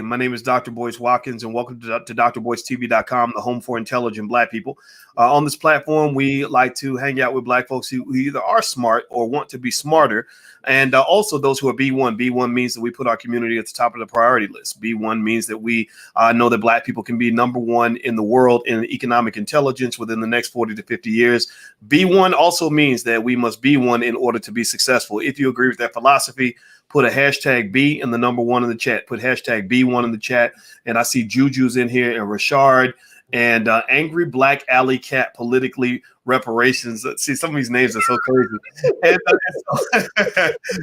My name is Dr. Boyce Watkins, and welcome to drboycetv.com, the home for intelligent Black people. On this platform, we like to hang out with Black folks who either are smart or want to be smarter, and also those who are B1. B1 means that we put our community at the top of the priority list. B1 means that we know that Black people can be number one in the world in economic intelligence within the next 40 to 50 years. B1 also means that we must be one in order to be successful. If you agree with that philosophy, put a hashtag B and the number one in the chat. Put hashtag B1 in the chat. And I see Juju's in here and Rashard and Angry Black Alley Cat Politically Reparations. See, some of these names are so crazy. And,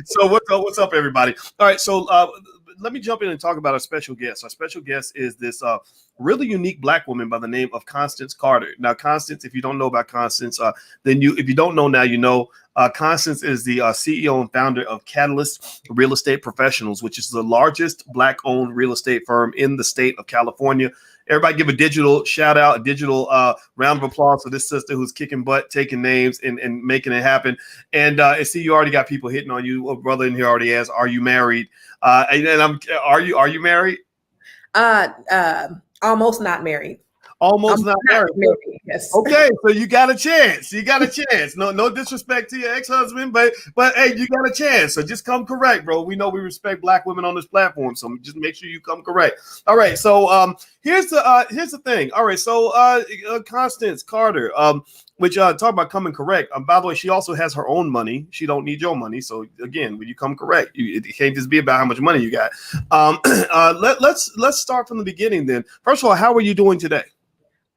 so what's up, everybody? All right, so let me jump in and talk about our special guest. Our special guest is this really unique Black woman by the name of Constance Carter. Now, Constance, if you don't know about Constance, if you don't know now, you know. Constance is the CEO and founder of Catalyst Real Estate Professionals, which is the largest Black-owned real estate firm in the state of California. Everybody give a digital shout out, a digital round of applause for this sister who's kicking butt, taking names, and making it happen. And I see you already got people hitting on you. A brother in here already asked, "Are you married?" Are you married? Almost not married. Almost not married. Yes. Okay, so you got a chance. You got a chance. No disrespect to your ex-husband, but hey, you got a chance. So just come correct, bro. We know we respect Black women on this platform, so just make sure you come correct. All right. So here's the thing. All right. So Constance Carter, which talk about coming correct. By the way, she also has her own money. She don't need your money. So again, when you come correct, it can't just be about how much money you got. Let's start from the beginning. Then, first of all, how are you doing today?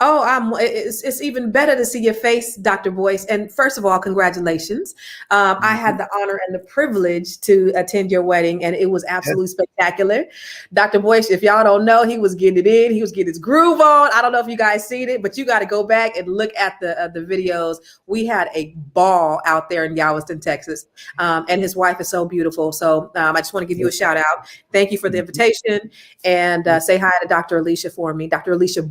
Oh, it's even better to see your face, Dr. Boyce. And first of all, congratulations. I had the honor and the privilege to attend your wedding, and it was absolutely spectacular. Dr. Boyce, if y'all don't know, he was getting it in. He was getting his groove on. I don't know if you guys seen it, but you got to go back and look at the videos. We had a ball out there in Galveston, Texas, and his wife is so beautiful. So I just want to give you a shout out. Thank you for the invitation, and say hi to Dr. Alicia for me, Dr. Alicia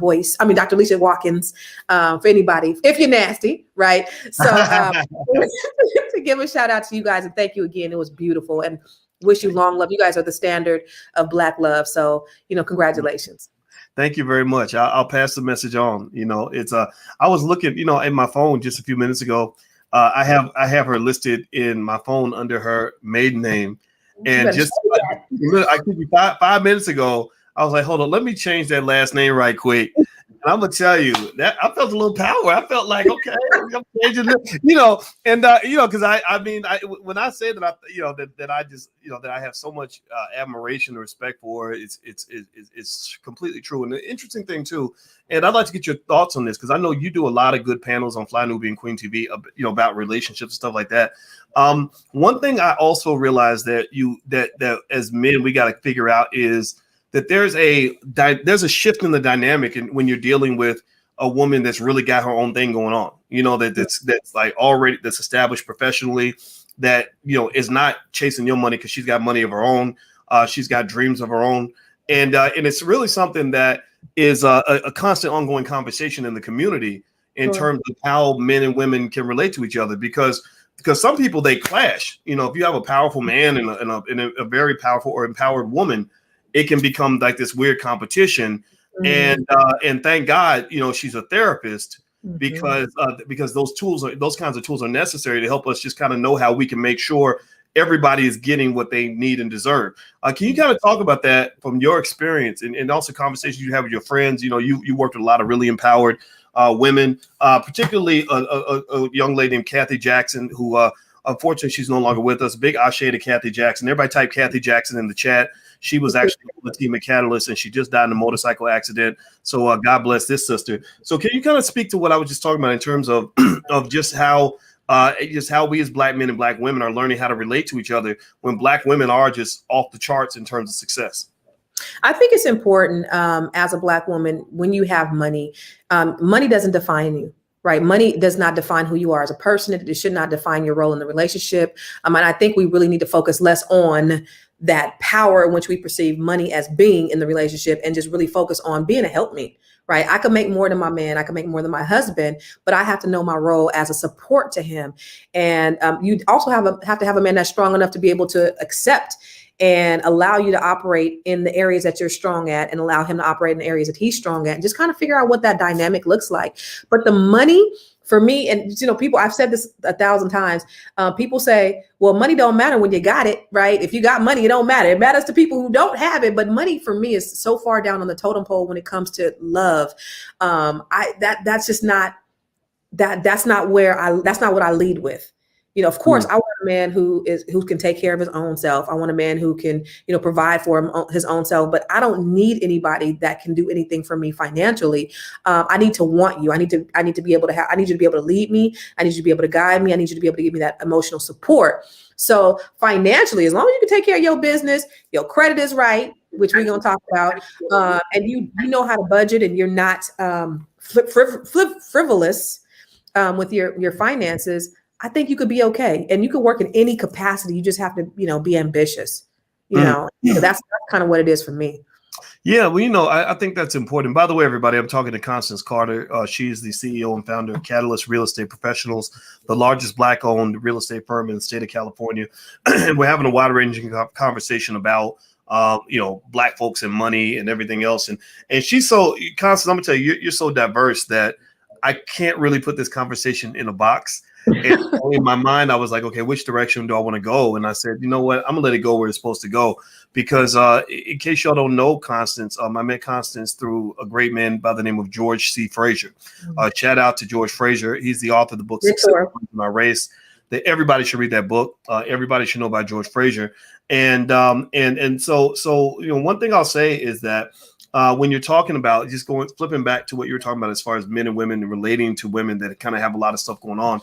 Watkins, for anybody, if you're nasty, right? So to give a shout out to you guys and thank you again. It was beautiful and wish you long love. You guys are the standard of Black love. So, congratulations. Thank you very much. I'll pass the message on. It's I was looking, in my phone just a few minutes ago. I have her listed in my phone under her maiden name. And just I think 5 minutes ago, I was like, hold on, let me change that last name right quick. And I'm gonna tell you that I felt a little power. I felt like, okay, I'm changing it, because when I say that that I have so much admiration and respect for her, it's completely true. And the interesting thing too, and I'd like to get your thoughts on this because I know you do a lot of good panels on Fly Nubian Queen TV, about relationships and stuff like that. One thing I also realized that as men we got to figure out is that there's a shift in the dynamic and when you're dealing with a woman that's really got her own thing going on, that's like already that's established professionally, that is not chasing your money because she's got money of her own, she's got dreams of her own, and it's really something that is a constant ongoing conversation in the community in terms of how men and women can relate to each other because some people they clash. If you have a powerful man and a very powerful or empowered woman, it can become like this weird competition. And thank God, she's a therapist because those kinds of tools are necessary to help us just kind of know how we can make sure everybody is getting what they need and deserve. Can you kind of talk about that from your experience and also conversations you have with your friends? You worked with a lot of really empowered women, particularly a young lady named Kathy Jackson, who unfortunately she's no longer with us. Big ashe to Kathy Jackson. Everybody type Kathy Jackson in the chat. She was actually on the team at Catalyst, and she just died in a motorcycle accident. So God bless this sister. So can you kind of speak to what I was just talking about in terms of just how we as Black men and Black women are learning how to relate to each other when Black women are just off the charts in terms of success? I think it's important as a Black woman, when you have money, money doesn't define you. Right. Money does not define who you are as a person. It should not define your role in the relationship. And I think we really need to focus less on that power in which we perceive money as being in the relationship and just really focus on being a helpmate. Right. I can make more than my man. I can make more than my husband, but I have to know my role as a support to him. And you also have to have a man that's strong enough to be able to accept and allow you to operate in the areas that you're strong at and allow him to operate in the areas that he's strong at, and just kind of figure out what that dynamic looks like. But the money, for me, and people, I've said this 1,000 times. People say, well, money don't matter when you got it, right? If you got money, it don't matter. It matters to people who don't have it. But money for me is so far down on the totem pole when it comes to love. That's just not that's not what I lead with. Of course, I want a man who can take care of his own self. I want a man who can, provide for his own self, but I don't need anybody that can do anything for me financially. I need to want you. I need to be able to I need you to be able to lead me. I need you to be able to guide me. I need you to be able to give me that emotional support. So financially, as long as you can take care of your business, your credit is right, which we're going to talk about, and you know how to budget, and you're not frivolous with your finances, I think you could be okay, and you could work in any capacity. You just have to, be ambitious. So that's kind of what it is for me. Yeah, well, I think that's important. By the way, everybody, I'm talking to Constance Carter. She is the CEO and founder of Catalyst Real Estate Professionals, the largest Black-owned real estate firm in the state of California. And we're having a wide-ranging conversation about Black folks and money and everything else. And she's so, Constance, I'm gonna tell you, you're so diverse that I can't really put this conversation in a box. And in my mind, I was like, okay, which direction do I want to go? And I said, you know what? I'm gonna let it go where it's supposed to go. Because in case y'all don't know Constance, I met Constance through a great man by the name of George C. Frazier. Shout out to George Frazier. He's the author of the book Success in My Race. That everybody should read that book. Everybody should know about George Frazier. And so one thing I'll say is that when you're talking about just flipping back to what you were talking about as far as men and women and relating to women that kind of have a lot of stuff going on,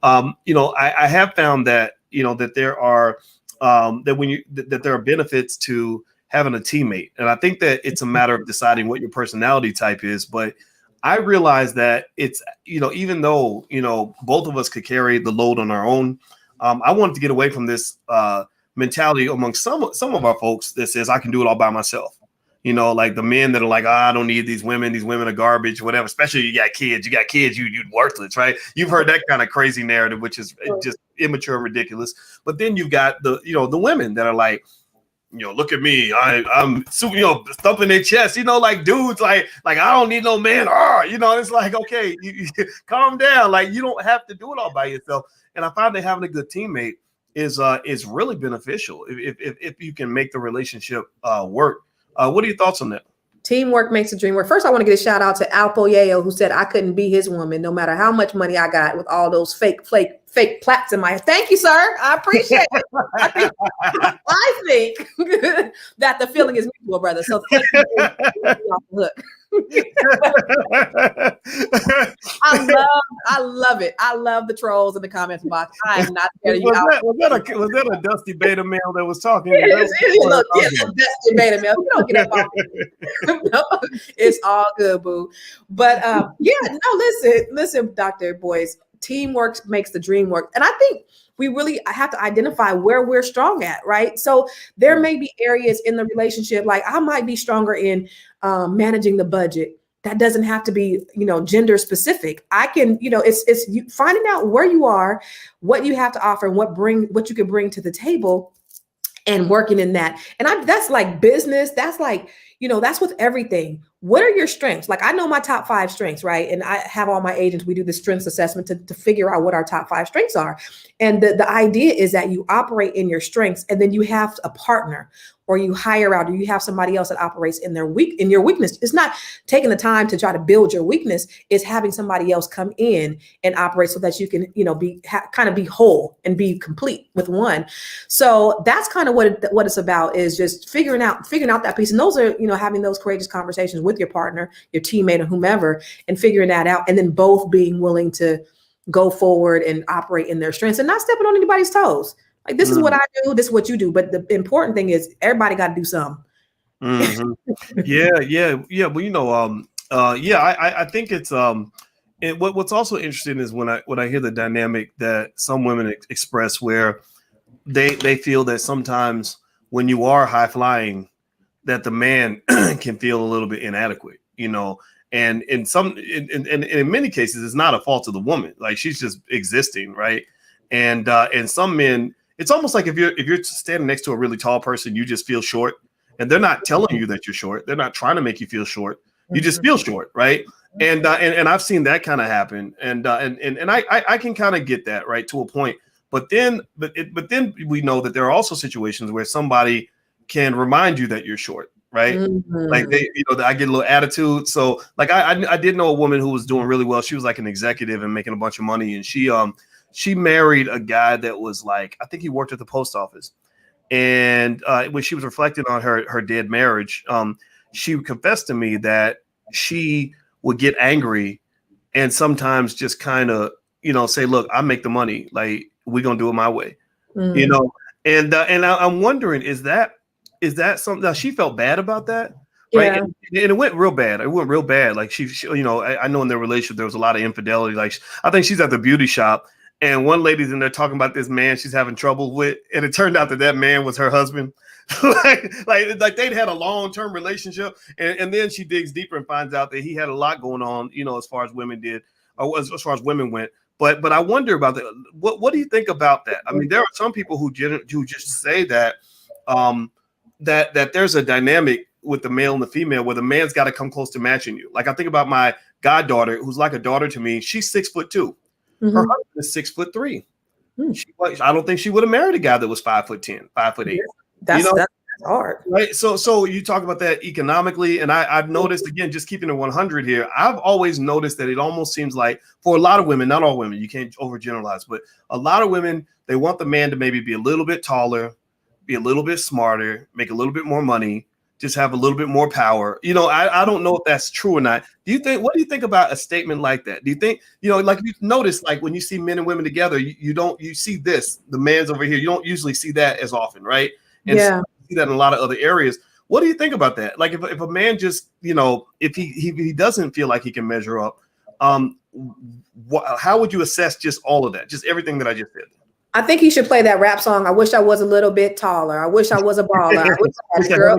I have found that that there are that there are benefits to having a teammate, and I think that it's a matter of deciding what your personality type is. But I realize that it's even though both of us could carry the load on our own, I wanted to get away from this mentality among some of our folks that says I can do it all by myself. Like the men that are like, I don't need these women are garbage, whatever. Especially you got kids, you're worthless, right? You've heard that kind of crazy narrative, which is just immature and ridiculous. But then you've got the women that are like, look at me, I'm thumping their chest, like dudes, like I don't need no man. It's like, okay, you calm down. Like you don't have to do it all by yourself. And I find that having a good teammate is really beneficial if you can make the relationship work. What are your thoughts on that? Teamwork makes the dream work. First, I want to get a shout out to Alpo Yayo, who said I couldn't be his woman no matter how much money I got with all those fake plaits in my head. Thank you, sir. I appreciate it. I think that the feeling is mutual, brother. So thank you. I love it. I love the trolls in the comments box. I am not scared of you. Was that a Dusty Beta male that was talking? Look, Dusty Beta male. You don't get up no, it's all good, boo. But listen, Dr. Boyce. Teamwork makes the dream work. And I think we really have to identify where we're strong at, right? So there may be areas in the relationship, like I might be stronger in managing the budget. That doesn't have to be, gender specific. I can, it's you finding out where you are, what you have to offer, and what you can bring to the table, and working in that. And that's like business. That's like, that's with everything. What are your strengths? Like I know my top 5 strengths, right? And I have all my agents, we do the strengths assessment to figure out what our top 5 strengths are. And the idea is that you operate in your strengths, and then you have a partner, or you hire out, or you have somebody else that operates in your weakness. It's not taking the time to try to build your weakness. It's having somebody else come in and operate so that you can, be whole and be complete with one. So that's kind of what it's about, is just figuring out that piece. And those are, having those courageous conversations with your partner, your teammate, or whomever, and figuring that out. And then both being willing to go forward and operate in their strengths and not stepping on anybody's toes. Like, this is what I do, this is what you do. But the important thing is everybody got to do something. Mm-hmm. Yeah. Well, I think it's what's also interesting is when I hear the dynamic that some women express, where they feel that sometimes when you are high flying, that the man can feel a little bit inadequate, and in many cases, it's not a fault of the woman. Like, she's just existing, right? And some men, it's almost like if you're standing next to a really tall person, you just feel short, and they're not telling you that you're short. They're not trying to make you feel short. You just feel short, right? And I've seen that kind of happen, and I can kind of get that, right, to a point. But then we know that there are also situations where somebody can remind you that you're short, right? Like they, I get a little attitude. So like I did know a woman who was doing really well. She was like an executive and making a bunch of money, and she married a guy that was like, I think he worked at the post office. And when she was reflecting on her dead marriage, she confessed to me that she would get angry and sometimes just kind of, say, look, I make the money. Like, we're going to do it my way, And I'm wondering, is that something that she felt bad about that? Right. Yeah. And it went real bad. It went real bad. Like she I know in their relationship, there was a lot of infidelity. Like, I think she's at the beauty shop, and one lady's in there talking about this man she's having trouble with. And it turned out that man was her husband. like they'd had a long-term relationship. And then she digs deeper and finds out that he had a lot going on, as far as women did, or as far as women went. But I wonder about that. What do you think about that? I mean, there are some people who just say that, that there's a dynamic with the male and the female where the man's got to come close to matching you. Like, I think about my goddaughter, who's like a daughter to me. She's 6'2". Her husband is 6'3". I don't think she would have married a guy that was 5'10", 5'8". That's hard, right? So you talk about that economically, and I've noticed, again, just keeping it 100 here. I've always noticed that it almost seems like, for a lot of women, not all women, you can't overgeneralize, but a lot of women, they want the man to maybe be a little bit taller, be a little bit smarter, make a little bit more money, just have a little bit more power. I don't know if that's true or not. What do you think about a statement like that? Do you think, like, you notice, like, when you see men and women together, you see this, the man's over here. You don't usually see that as often, right? And so you see that in a lot of other areas. What do you think about that? Like, if a man just, if he doesn't feel like he can measure up, how would you assess just all of that, just everything that I just said? I think he should play that rap song. I wish I was a little bit taller. I wish I was a baller. I wish I had a girl.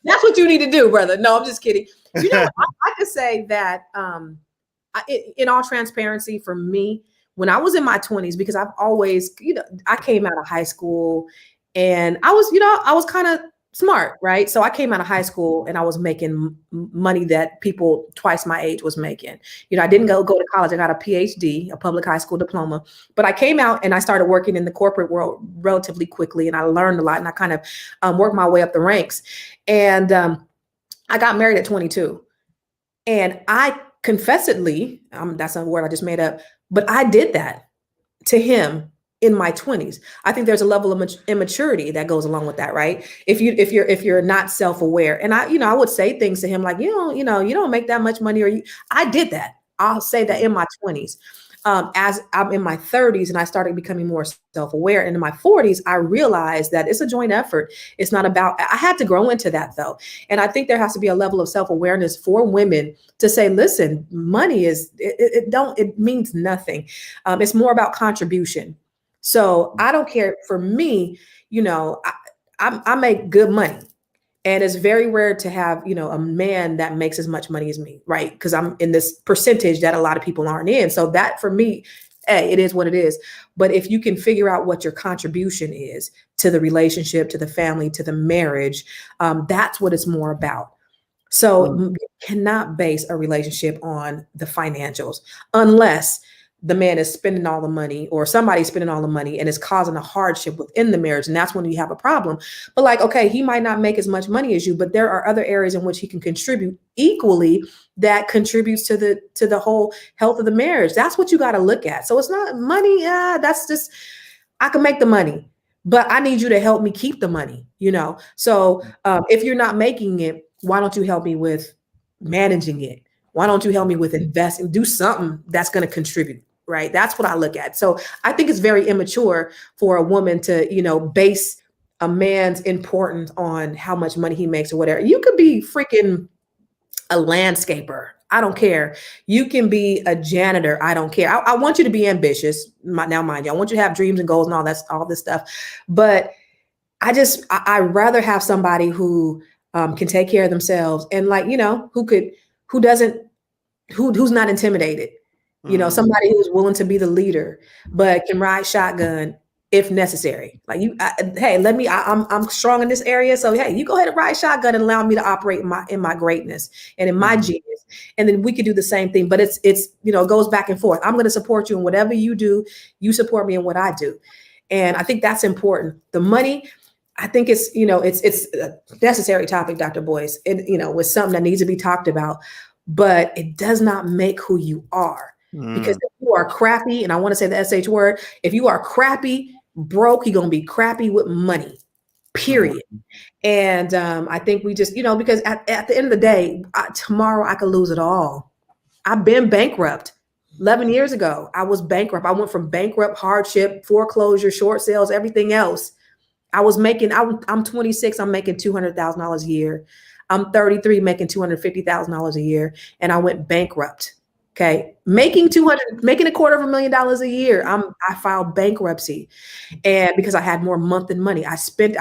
That's what you need to do, brother. No, I'm just kidding. I could say that in all transparency, for me, when I was in my 20s, because I've always, I came out of high school and I was kind of smart, right? So I came out of high school and I was making money that people twice my age was making. I didn't go to college. I got a PhD, a public high school diploma, but I came out and I started working in the corporate world relatively quickly, and I learned a lot, and I kind of worked my way up the ranks. And I got married at 22, and I confessedly, that's a word I just made up, but I did that to him in my 20s. I think there's a level of immaturity that goes along with that, right? If you're not self-aware, and I would say things to him like, you don't make that much money, or I did that. I'll say that in my 20s. As I'm in my 30s and I started becoming more self-aware, and in my 40s, I realized that it's a joint effort. It's not about, I had to grow into that though. And I think there has to be a level of self-awareness for women to say, listen, money it means nothing. It's more about contribution. So I don't care. For me, I make good money, and it's very rare to have, a man that makes as much money as me, right? Because I'm in this percentage that a lot of people aren't in. So that, for me, it is what it is. But if you can figure out what your contribution is to the relationship, to the family, to the marriage, that's what it's more about. So you cannot base a relationship on the financials unless the man is spending all the money, or somebody's spending all the money, and it's causing a hardship within the marriage. And that's when you have a problem. But like, okay, he might not make as much money as you, but there are other areas in which he can contribute equally that contributes to the whole health of the marriage. That's what you got to look at. So it's not money. That's just, I can make the money, but I need you to help me keep the money, So if you're not making it, why don't you help me with managing it? Why don't you help me with investing? Do something that's going to contribute, right? That's what I look at. So I think it's very immature for a woman to, base a man's importance on how much money he makes or whatever. You could be freaking a landscaper. I don't care. You can be a janitor. I don't care. I want you to be ambitious. Now, mind you, I want you to have dreams and goals and all this stuff. But I rather have somebody who can take care of themselves and who's not intimidated. Somebody who's willing to be the leader, but can ride shotgun if necessary. Like hey, I'm strong in this area. So, hey, you go ahead and ride shotgun and allow me to operate in my greatness and in my genius. And then we could do the same thing, but it's, it goes back and forth. I'm going to support you in whatever you do. You support me in what I do. And I think that's important. The money, I think it's a necessary topic, Dr. Boyce. It's something that needs to be talked about, but it does not make who you are. Because if you are crappy, and I want to say the SH word, if you are crappy, broke, you're going to be crappy with money, period. And I think we just, because at the end of the day, tomorrow I could lose it all. I've been bankrupt. 11 years ago, I was bankrupt. I went from bankrupt, hardship, foreclosure, short sales, everything else. I'm 26. I'm making $200,000 a year. I'm 33, making $250,000 a year. And I went bankrupt. Okay. Making $250,000 a year. I filed bankruptcy, and because I had more month than money, I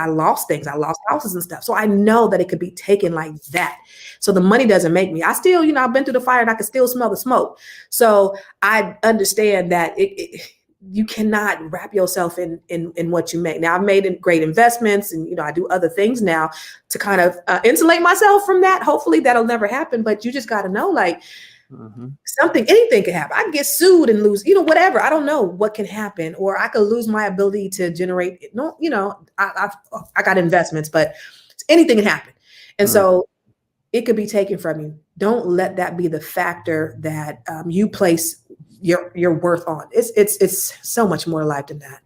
lost things. I lost houses and stuff. So I know that it could be taken like that. So the money doesn't make me. I still, I've been through the fire and I can still smell the smoke. So I understand that you cannot wrap yourself in what you make. Now I've made great investments, and I do other things now to kind of insulate myself from that. Hopefully that'll never happen. But you just got to know, like, anything can happen. I can get sued and lose, whatever. I don't know what can happen, or I could lose my ability to generate. I got investments, but anything can happen. And so it could be taken from you. Don't let that be the factor that you place your worth on. It's so much more to life than that.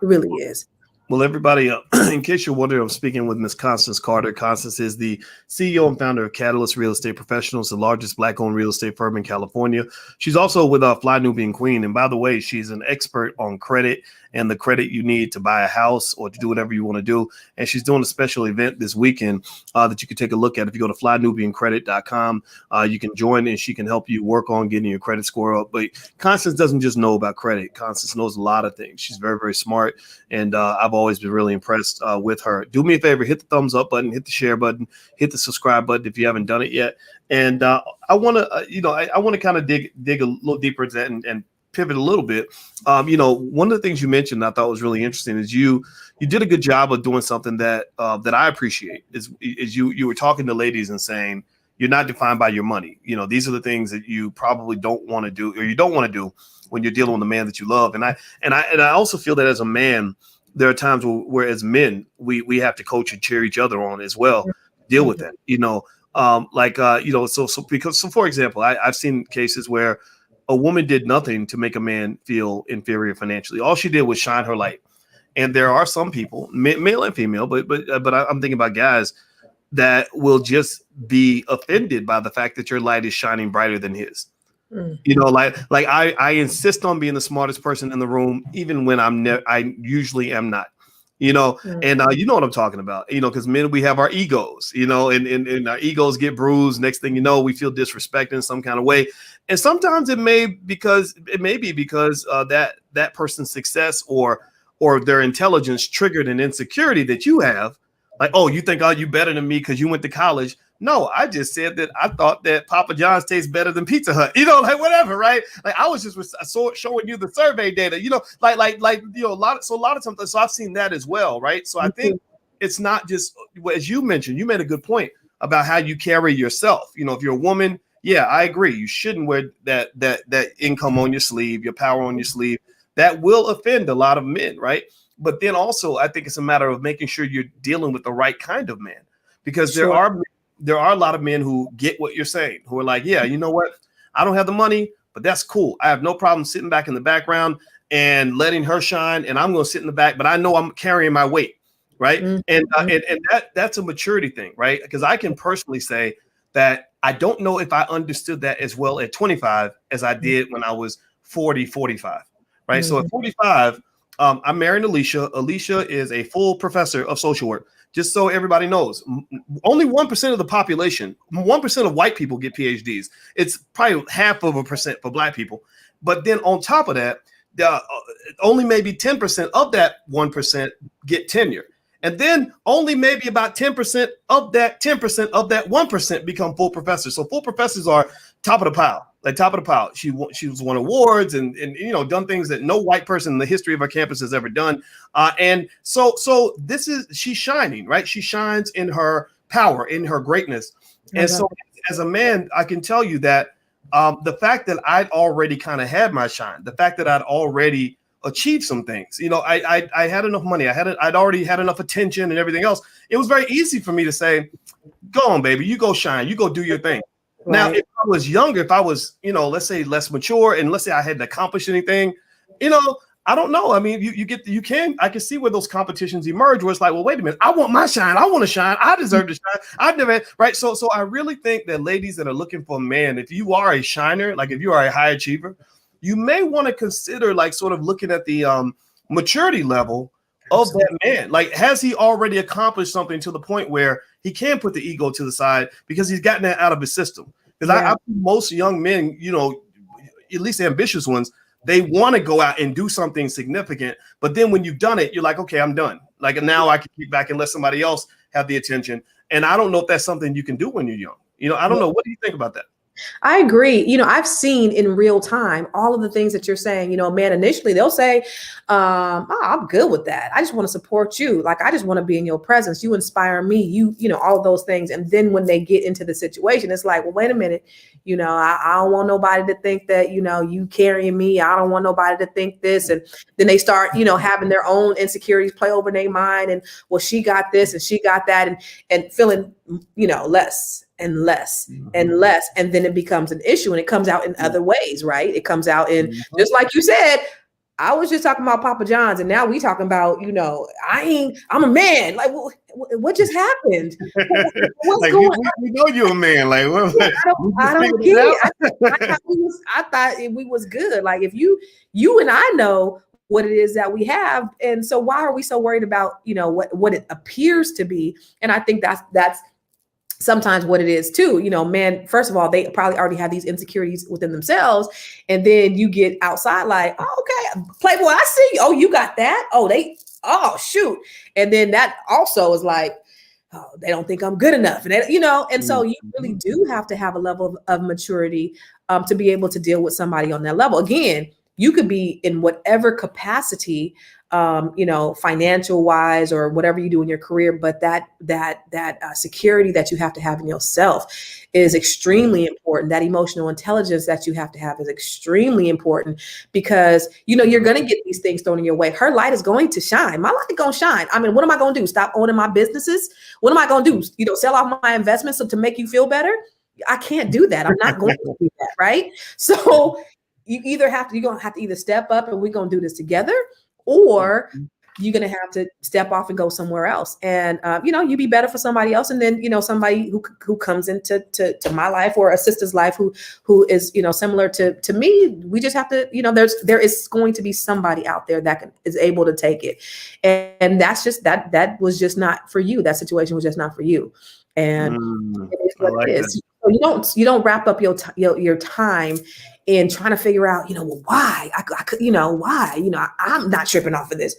It really is. Well, everybody, in case you're wondering, I'm speaking with Ms. Constance Carter. Constance is the CEO and founder of Catalyst Real Estate Professionals, the largest Black-owned real estate firm in California. She's also with Fly Nubian Queen. And by the way, she's an expert on credit and the credit you need to buy a house or to do whatever you want to do. And she's doing a special event this weekend that you can take a look at. If you go to flynubiancredit.com, you can join and she can help you work on getting your credit score up. But Constance doesn't just know about credit. Constance knows a lot of things. She's very, very smart. And I've always been really impressed with her. Do me a favor, hit the thumbs up button, hit the share button, hit the subscribe button if you haven't done it yet. And I want to, I want to kind of dig a little deeper into that and pivot a little bit. One of the things you mentioned I thought was really interesting is you did a good job of doing something that I appreciate is you were talking to ladies and saying you're not defined by your money. These are the things that you probably don't want to do, or you don't want to do when you're dealing with a man that you love. And I also feel that as a man, there are times where as men, we have to coach and cheer each other on as well, deal with that, so for example, I've seen cases where a woman did nothing to make a man feel inferior financially. All she did was shine her light. And there are some people, male and female, but I'm thinking about guys that will just be offended by the fact that your light is shining brighter than his. I insist on being the smartest person in the room, even when I usually am not. And you know what I'm talking about, because men, we have our egos, and our egos get bruised. Next thing you know, we feel disrespected in some kind of way. And sometimes it may be because that person's success or their intelligence triggered an insecurity that you have. Like, oh, you think, you better than me because you went to college. No, I just said that I thought that Papa John's tastes better than Pizza Hut. Whatever, right? Like I was just showing you the survey data. A lot of times. So I've seen that as well, right? So I think it's not just, as you mentioned. You made a good point about how you carry yourself. If you're a woman, yeah, I agree. You shouldn't wear that income on your sleeve, your power on your sleeve. That will offend a lot of men, right? But then also, I think it's a matter of making sure you're dealing with the right kind of man, because there are a lot of men who get what you're saying, who are like, yeah, you know what? I don't have the money, but that's cool. I have no problem sitting back in the background and letting her shine. And I'm going to sit in the back, but I know I'm carrying my weight. Right. And that's a maturity thing. Right. Because I can personally say that I don't know if I understood that as well at 25 as I did when I was 40, 45. Right. So at 45, I'm marrying Alicia. Alicia is a full professor of social work. Just so everybody knows, only 1% of the population, 1% of white people get PhDs. It's probably 0.5% for Black people. But then on top of that, only maybe 10% of that 1% get tenure. And then only maybe about 10% of that 1% become full professors. So full professors are top of the pile. like top of the pile. She's won awards and done things that no white person in the history of our campus has ever done. And so she's shining, right? She shines in her power, in her greatness. And so as a man, I can tell you that the fact that I'd already kind of had my shine, the fact that I'd already achieved some things, I had enough money, I'd already had enough attention and everything else. It was very easy for me to say, go on, baby, you go shine, you go do your thing. Right. Now, if I was younger, if I was, let's say less mature, and let's say I hadn't accomplished anything, I don't know. I mean, I can see where those competitions emerge where it's like, well, wait a minute, I want my shine. I want to shine. I deserve to shine. I've never, right? So I really think that ladies that are looking for a man, if you are a shiner, like if you are a high achiever, you may want to consider like sort of looking at the maturity level of that man. Like, has he already accomplished something to the point where he can put the ego to the side because he's gotten that out of his system? Because I most young men, at least ambitious ones, they want to go out and do something significant, but then when you've done it, you're like, okay, I'm done. Like now I can keep back and let somebody else have the attention. And I don't know if that's something you can do when you're young. I don't know. What do you think about that? I agree. I've seen in real time all of the things that you're saying. Man, initially they'll say, I'm good with that. I just want to support you. Like, I just want to be in your presence. You inspire me, all of those things. And then when they get into the situation, it's like, well, wait a minute. I don't want nobody to think that, you carrying me. I don't want nobody to think this. And then they start, having their own insecurities play over their mind. And well, she got this and she got that and feeling, less and less and less. And then it becomes an issue and it comes out in other ways, right? It comes out in, just like you said, I was just talking about Papa John's and now we talking about, I'm a man. Like, what just happened? What's like, going on? We know you're a man. Like, I don't get it. I thought we was good. Like, if you and I know what it is that we have. And so why are we so worried about, what it appears to be? And I think that's sometimes what it is too. Man, first of all, they probably already have these insecurities within themselves. And then you get outside like, oh, okay, Playboy, I see you. Oh, you got that. Oh, shoot. And then that also is like, oh, they don't think I'm good enough. And and so you really do have to have a level of maturity to be able to deal with somebody on that level. Again, you could be in whatever capacity, financial wise or whatever you do in your career, but that security that you have to have in yourself is extremely important. That emotional intelligence that you have to have is extremely important because, you're going to get these things thrown in your way. Her light is going to shine. My light is going to shine. I mean, what am I going to do? Stop owning my businesses? What am I going to do? Sell off my investments to make you feel better? I can't do that. I'm not going to do that. Right. So you're going to have to either step up and we're going to do this together, or you're going to have to step off and go somewhere else. And, you be better for somebody else. And then, somebody who comes into my life or a sister's life who is, similar to me, we just have to, there is going to be somebody out there that is able to take it. And that's just, that was just not for you. That situation was just not for you. And it is what it is. So you don't wrap up your time in trying to figure out, why I could, why, I'm not tripping off of this.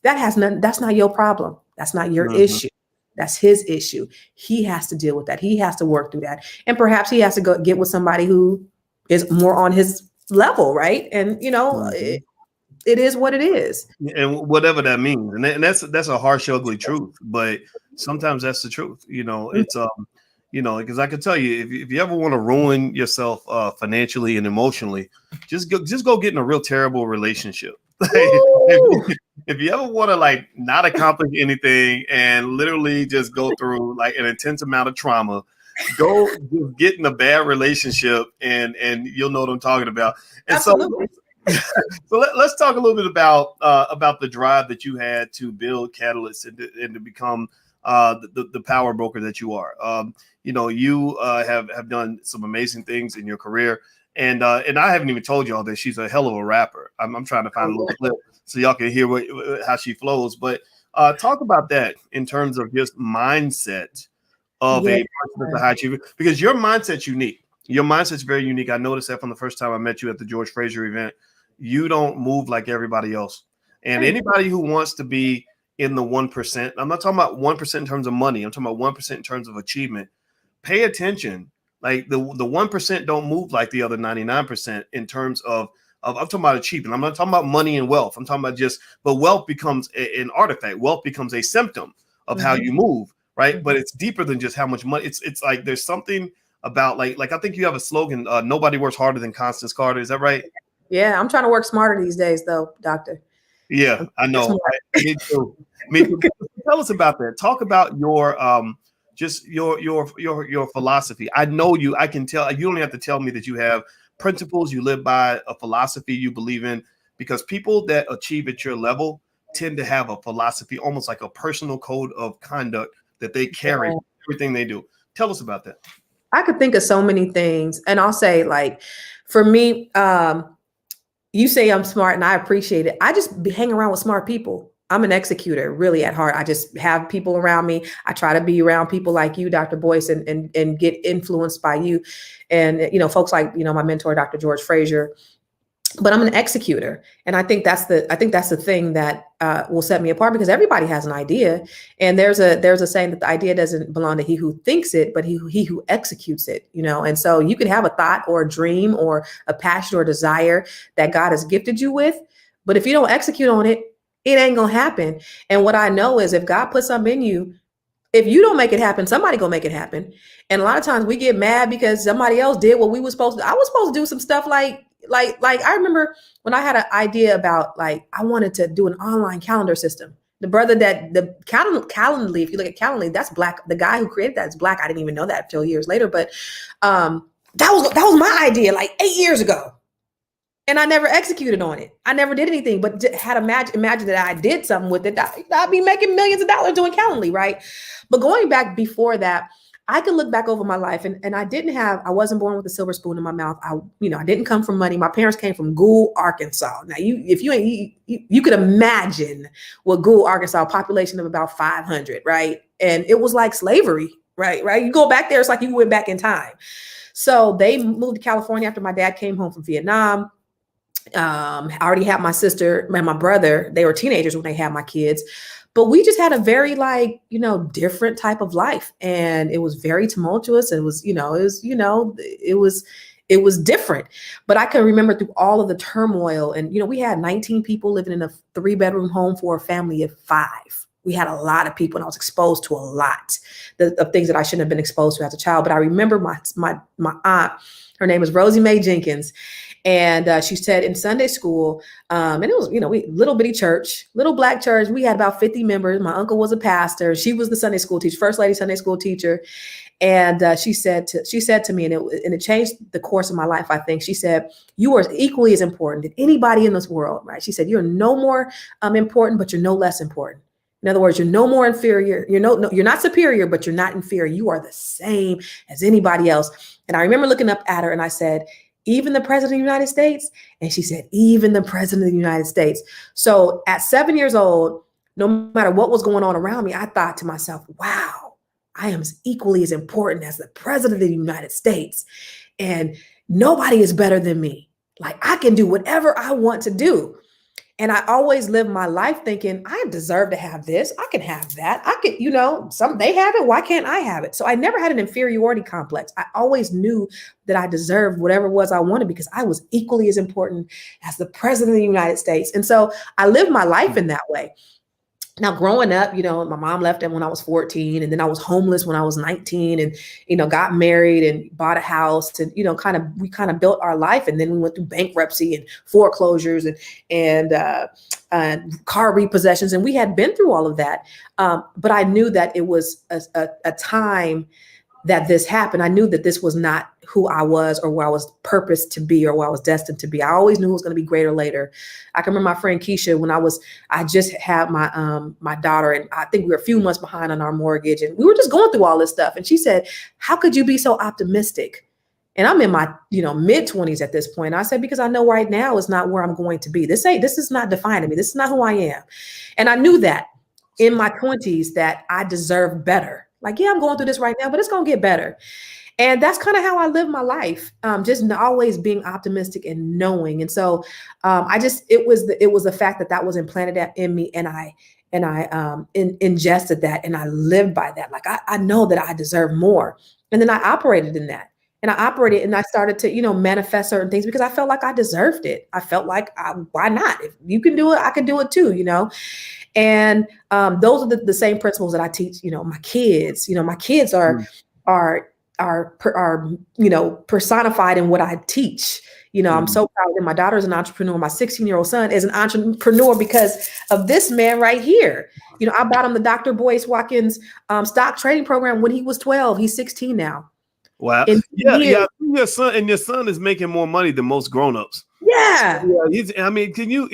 That's not your problem. That's not your issue. That's his issue. He has to deal with that. He has to work through that. And perhaps he has to go get with somebody who is more on his level. Right. And, it is what it is. And whatever that means. And that's a harsh, ugly truth. But sometimes that's the truth. It's, because I can tell you, if you ever want to ruin yourself financially and emotionally, just go get in a real terrible relationship. If you ever want to like not accomplish anything and literally just go through like an intense amount of trauma, go get in a bad relationship and you'll know what I'm talking about. And Absolutely. So let's talk a little bit about the drive that you had to build Catalyst and to become the power broker that you are. You have done some amazing things in your career, and I haven't even told y'all that she's a hell of a rapper. I'm trying to find a little clip so y'all can hear how she flows. But talk about that in terms of just mindset of a person that's a high achiever, because your mindset's unique. Your mindset's very unique. I noticed that from the first time I met you at the George Fraser event. You don't move like everybody else, and anybody who wants to be in the 1%. I'm not talking about 1% in terms of money. I'm talking about 1% in terms of achievement. Pay attention Like the 1% don't move like the other 99% in terms of I'm talking about achievement. I'm not talking about money and wealth. I'm talking about but wealth becomes an artifact. Wealth becomes a symptom of how you move, right? But it's deeper than just how much money. It's like there's something about like I think you have a slogan, nobody works harder than Constance Carter. Is that right? Yeah, I'm trying to work smarter these days though, doctor. Yeah, I know. Me too. Me too. Tell us about that. Talk about your just your philosophy. I know you. I can tell. You don't have to tell me that you have principles you live by, a philosophy you believe in, because people that achieve at your level tend to have a philosophy, almost like a personal code of conduct that they carry everything they do. Tell us about that. I could think of so many things, and I'll say, like, for me, you say I'm smart and I appreciate it. I just hang around with smart people. I'm an executor really at heart. I just have people around me. I try to be around people like you, Dr. Boyce, and get influenced by you. And, folks like, my mentor, Dr. George Frazier. But I'm an executor. And I think that's the thing that will set me apart, because everybody has an idea. And there's a saying that the idea doesn't belong to he who thinks it, but he who executes it, And so you can have a thought or a dream or a passion or desire that God has gifted you with. But if you don't execute on it, it ain't going to happen. And what I know is, if God puts something in you, if you don't make it happen, somebody gonna make it happen. And a lot of times we get mad because somebody else did what we were supposed to. I was supposed to do some stuff like I remember when I had an idea about, like, I wanted to do an online calendar system. The brother that the Calendly, if you look at Calendly, that's Black. The guy who created that is Black. I didn't even know that until years later. But that was my idea like 8 years ago. And I never executed on it. I never did anything, but had imagine that I did something with it. I'd be making millions of dollars doing Calendly, right? But going back before that, I could look back over my life, and I wasn't born with a silver spoon in my mouth. I didn't come from money. My parents came from Gould, Arkansas. Now, you could imagine what Gould, Arkansas, population of about 500, right? And it was like slavery, right? You go back there, it's like you went back in time. So they moved to California after my dad came home from Vietnam. I already had my sister and my brother. They were teenagers when they had my kids, but we just had a very different type of life, and it was very tumultuous. And it was different. But I can remember through all of the turmoil, and we had 19 people living in a 3-bedroom home for a family of 5. We had a lot of people, and I was exposed to a lot of things that I shouldn't have been exposed to as a child. But I remember my aunt. Her name is Rosie Mae Jenkins. And she said in Sunday school, and it was, little bitty church, little Black church. We had about 50 members. My uncle was a pastor. She was the Sunday school teacher, first lady Sunday school teacher. And she said to me, and it changed the course of my life, I think. She said, "You are equally as important than anybody in this world," right? She said, "You're no more important, but you're no less important. In other words, you're no more inferior. You're not superior, but you're not inferior. You are the same as anybody else." And I remember looking up at her, and I said, "Even the president of the United States?" And she said, "Even the president of the United States." So at 7 years old, no matter what was going on around me, I thought to myself, wow, I am equally as important as the president of the United States. And nobody is better than me. Like, I can do whatever I want to do. And I always lived my life thinking, I deserve to have this. I can have that. I can, they have it. Why can't I have it? So I never had an inferiority complex. I always knew that I deserved whatever it was I wanted, because I was equally as important as the president of the United States. And so I lived my life in that way. Now, growing up, my mom left when I was 14, and then I was homeless when I was 19, and, got married and bought a house, and, we kind of built our life. And then we went through bankruptcy and foreclosures and car repossessions. And we had been through all of that. But I knew that it was a time that this happened. I knew that this was not who I was, or where I was purposed to be, or where I was destined to be. I always knew it was going to be greater later. I can remember my friend Keisha, when I just had my daughter, and I think we were a few months behind on our mortgage, and we were just going through all this stuff. And she said, "How could you be so optimistic?" And I'm in my, mid 20s at this point. I said, "Because I know right now is not where I'm going to be. This is not defining me. This is not who I am." And I knew that in my 20s that I deserved better. Like, yeah, I'm going through this right now, but it's going to get better. And that's kind of how I live my life. Just always being optimistic and knowing. And so it was the fact that was implanted in me, and I ingested that, and I lived by that. Like, I know that I deserve more. And then I operated in that. and I operated and I started to, manifest certain things because I felt like I deserved it. I felt like, why not? If you can do it, I can do it too, And those are the same principles that I teach, my kids. My kids are personified in what I teach. I'm so proud that my daughter's an entrepreneur. My 16-year-old son is an entrepreneur because of this man right here. I bought him the Dr. Boyce Watkins stock trading program when he was 12. He's 16 now. Wow. Yeah. Your son is making more money than most grown-ups. Yeah. Can you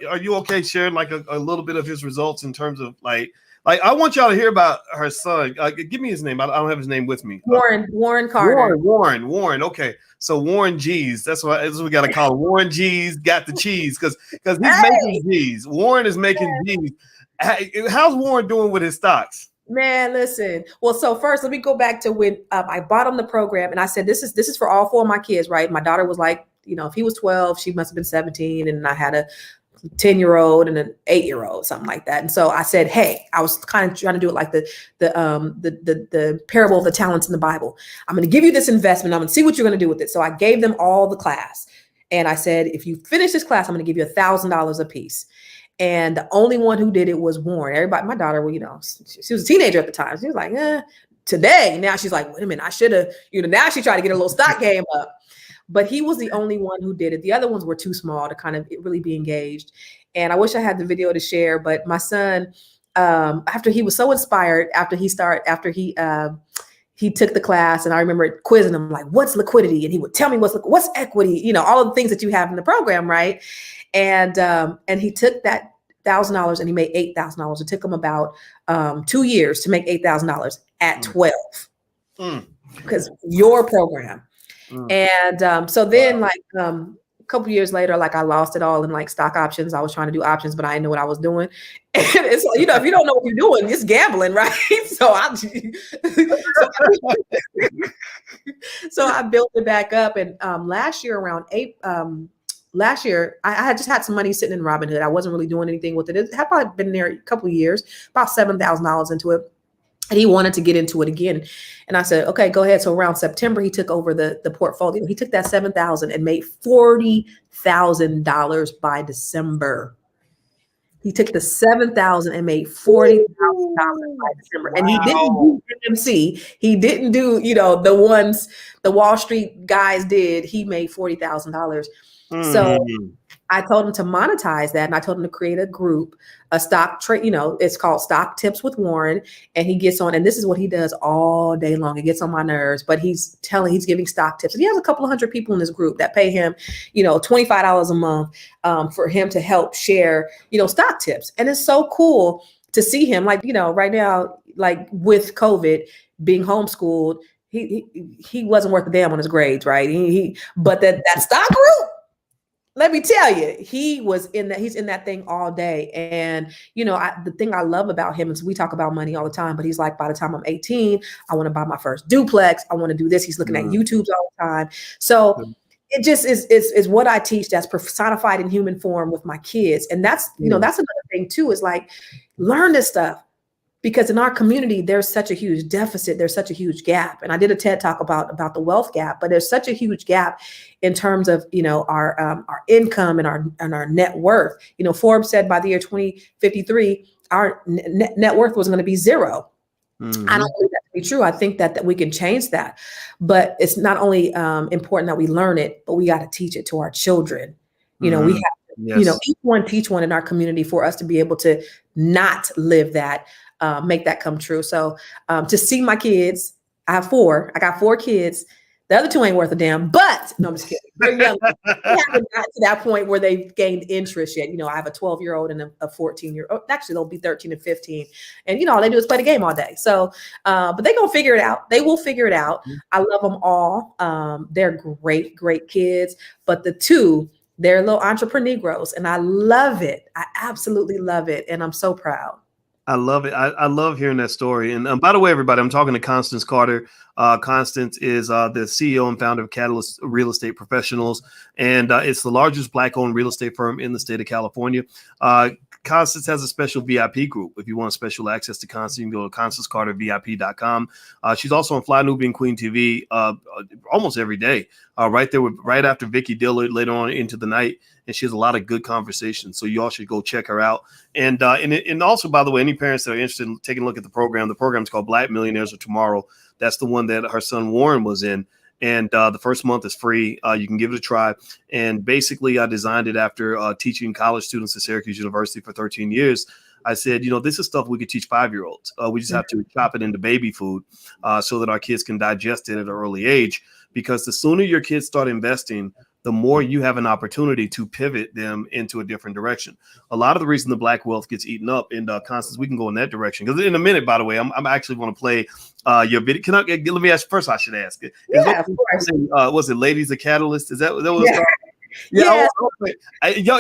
are you okay sharing like a little bit of his results in terms of like I want y'all to hear about her son. Give me his name. I don't have his name with me. Warren Carter. Warren. Okay. So Warren G's. That's what we got to call him. Warren G's got the cheese because he's making G's. Warren is making G's. How's Warren doing with his stocks? Man, listen. Well, so first, let me go back to when I bought him the program, and I said, "This is for all 4 of my kids, right?" My daughter was like, if he was 12, she must have been 17, and I had a 10-year-old and an 8-year-old, something like that. And so I said, "Hey," I was kind of trying to do it like the parable of the talents in the Bible. I'm going to give you this investment. I'm going to see what you're going to do with it. So I gave them all the class, and I said, "If you finish this class, I'm going to give you $1,000 a piece." And the only one who did it was Warren. Everybody, my daughter, she was a teenager at the time. She was like, today. Now she's like, wait a minute, I should have, now she tried to get a little stock game up. But he was the only one who did it. The other ones were too small to kind of really be engaged. And I wish I had the video to share, but my son, after he was so inspired, after he took the class, and I remember quizzing him like, what's liquidity? And he would tell me what's equity, all of the things that you have in the program, right? And he took that $1,000 and he made $8,000. It took him about 2 years to make $8,000 at 12 because your program. And so then like a couple years later, like I lost it all in like stock options. I was trying to do options, but I didn't know what I was doing. And it's if you don't know what you're doing, it's gambling, right? So I built it back up. And last year I had just had some money sitting in Robinhood. I wasn't really doing anything with it. It had probably been there a couple of years, about $7,000 into it. And he wanted to get into it again. And I said, okay, go ahead. So around September, he took over the portfolio. He took that $7,000 and made $40,000 by December. He took the $7,000 and made $40,000 by December. Wow. And he didn't do MC. He didn't do, the ones the Wall Street guys did. He made $40,000. So I told him to monetize that, and I told him to create a group, a stock trade. It's called Stock Tips with Warren, and he gets on, and this is what he does all day long. It gets on my nerves, but he's giving stock tips, and he has a couple of hundred people in this group that pay him, $25 a month for him to help share, stock tips, and it's so cool to see him. Like, right now, like with COVID being homeschooled, he wasn't worth a damn on his grades, right? But that stock group. Let me tell you, he's in that thing all day. And, the thing I love about him is we talk about money all the time, but he's like, by the time I'm 18, I want to buy my first duplex. I want to do this. He's looking at YouTubes all the time. So it just is what I teach that's personified in human form with my kids. And that's, that's another thing too, is like, learn this stuff. Because in our community, there's such a huge deficit. There's such a huge gap. And I did a TED talk about the wealth gap, but there's such a huge gap in terms of, our income and our net worth. Forbes said by the year 2053, our net worth was going to be zero. Mm-hmm. I don't believe that to be true. I think that we can change that. But it's not only important that we learn it, but we got to teach it to our children. We have to, each one teach one in our community for us to be able to not live that. Make that come true. So to see my kids, I got 4 kids. The other 2 ain't worth a damn, but no, I'm just kidding. They're young. They haven't got to that point where they've gained interest yet. I have a 12-year-old and a 14-year-old. Actually, they'll be 13 and 15. And, all they do is play the game all day. So, but they're going to figure it out. They will figure it out. I love them all. They're great, great kids. But the 2, they're little entrepreneurs, and I love it. I absolutely love it. And I'm so proud. I love it. I love hearing that story. And by the way, everybody, I'm talking to Constance Carter. Constance is the CEO and founder of Catalyst Real Estate Professionals, and it's the largest Black-owned real estate firm in the state of California. Constance has a special VIP group. If you want special access to Constance, you can go to ConstanceCarterVIP.com. She's also on Fly Nubian Queen TV almost every day, right after Vicky Dillard later on into the night. And she has a lot of good conversations. So you all should go check her out. And also, by the way, any parents that are interested in taking a look at the program's called Black Millionaires of Tomorrow. That's the one that her son Warren was in. And the first month is free. You can give it a try. And basically, I designed it after teaching college students at Syracuse University for 13 years. I said, this is stuff we could teach 5-year-olds. We just have to chop it into baby food so that our kids can digest it at an early age. Because the sooner your kids start investing, the more you have an opportunity to pivot them into a different direction. A lot of the reason the Black wealth gets eaten up, and Constance, we can go in that direction. Because in a minute, by the way, I'm actually going to play your video. Let me ask first. I should ask it. Yeah, of course. Was it "Ladies a Catalyst"? Is that what it was called? Yeah.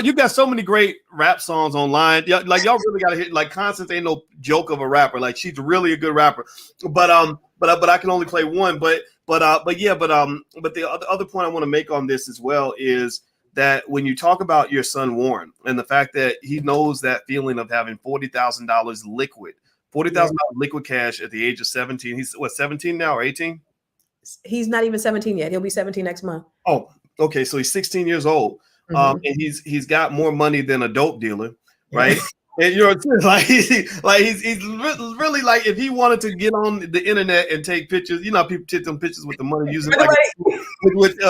You got so many great rap songs online. Y'all really got to hit. Like Constance ain't no joke of a rapper. Like she's really a good rapper. But I can only play one. But the other point I want to make on this as well is that when you talk about your son Warren and the fact that he knows that feeling of having $40,000 liquid cash at the age of 17. He's 17 now or 18? He's not even 17 yet. He'll be 17 next month. Oh, okay. So he's 16 years old. And he's got more money than a dope dealer, right? And he's really like, if he wanted to get on the internet and take pictures, people take them pictures with the money using